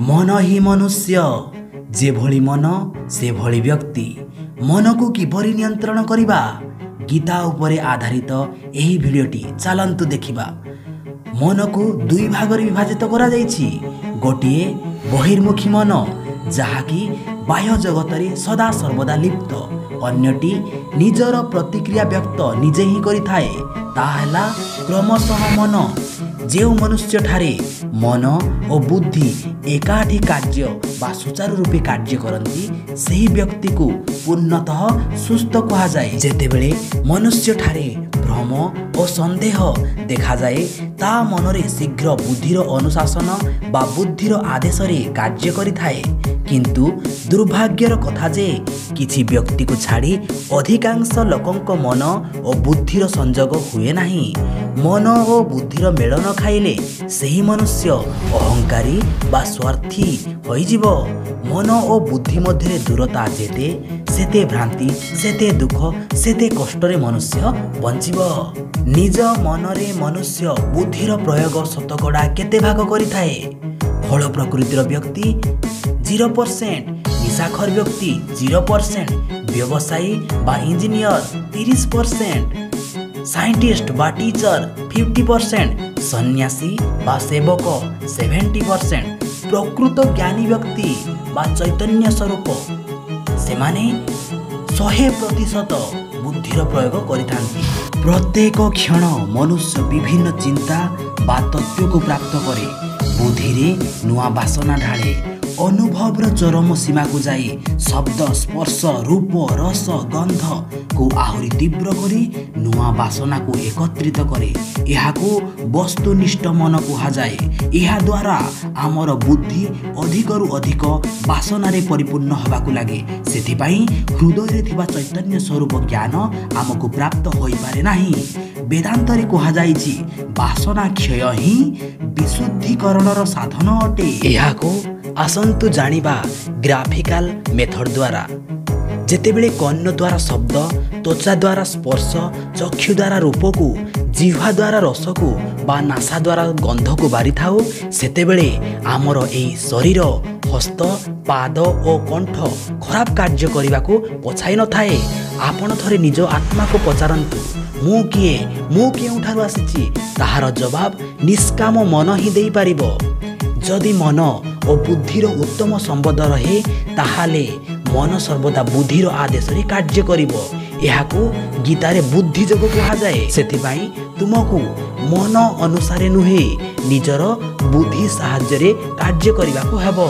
मन ही मनुष्य जेभଳି मन से भଳି व्यक्ति। मन को किपरि नियंत्रण करिबा गीता उपरे आधारित एही भिडियोटी चलंतु देखिबा। मन को दुई भाग रे विभाजित करा जायछि। गोटिए बहिर्मुखी मन जहाँकि बाह्य जगत रे सदा सर्वदा लिप्त, अन्यटी निजर प्रतिक्रिया व्यक्त निजे ही करिथाए ताहला क्रमशः मन। जेउ मनुष्य ठारे मन और बुद्धि एकाठी कार्य बा सुचारू रूपे कार्य करती सही व्यक्ति को पूर्णतः सुस्थ कहा जाए। जेतेबेले मनुष्य ठारे भ्रम और संदेह देखा जाए ता मनरे शीघ्र बुद्धिर अनुशासन बा बुद्धिर आदेश रे कार्य करिथाए। किंतु दुर्भाग्यर कथा जे किछि व्यक्ति को छाड़ी अधिकांश लोकंक मन और बुद्धिर संजोग हुए नाही। मन और बुद्धिर मेलन खाइले सही मनुष्य अहंकारी बा स्वार्थी होइजिब। मन और बुद्धि मध्य दूरता जेते सेते भ्रांति सेते दुख सेते कष्टरे मनुष्य बंचिब। निज मनरे मनुष्य बुद्धिर प्रयोग शतकड़ा केते भाग करिथाए। फल प्रकृतिर व्यक्ति 0%, निशाखर व्यक्ति 0%, व्यवसायी बा इंजीनियर 30%, साइंटिस्ट बा टीचर 50%, सन्यासी बा सेवक 70%, प्रकृत ज्ञानी व्यक्ति बा चैतन्य स्वरूप सेमाने 100% बुद्धिर प्रयोग करिथांती। प्रत्येक क्षण मनुष्य विभिन्न चिंता बा तत्व को प्राप्त करे। बुद्धि नुआ बासना ढाले अनुभव चरम सीमा को जाई शब्द स्पर्श रूप रस गंध को आहुरी तीव्र करी नुआ बासना को एकत्रित करे। यह को वस्तुनिष्ठ मन कहा जाए। यह द्वारा आमर बुद्धि अधिकरु अधिक बासना रे परिपूर्ण होबा को लागे। सेथिपाई हृदय रे थिबा चैतन्य स्वरूप ज्ञान आमको प्राप्त होई पारे नाही। वेदांत रे कहा जाईछि बासना क्षय ही विशुद्धिकरणर साधन अटे। यह को आसंतु जानिबा ग्राफिकल मेथड द्वारा। जेतेबेले कर्ण द्वारा शब्द, त्वचा द्वारा स्पर्श, चक्षु द्वारा रूप को, जिह्वा द्वारा रस को बा नासा द्वारा गंध को बारी थाओ सेतेबेले आमर एई शरीर हस्त पाद और कंठ खराब कार्य करने को पछाई न थाए। आपण थरे निज आत्मा को पचारंतु मु केउठारु आसीछि ताहार जवाब निष्काम मन ही देई पारिबो। जदि मन और बुद्धिर उत्तम संबंध रहे ताहाले मन सर्वदा बुद्धिर आदेश रे कार्य करिवो। एहाकू गीतारे बुद्धि जोग कहा जाए। सेथिपाई तुमको मन अनुसारे नुहे निजर बुद्धि साहाय्य रे कार्य करिबाकू हेबो।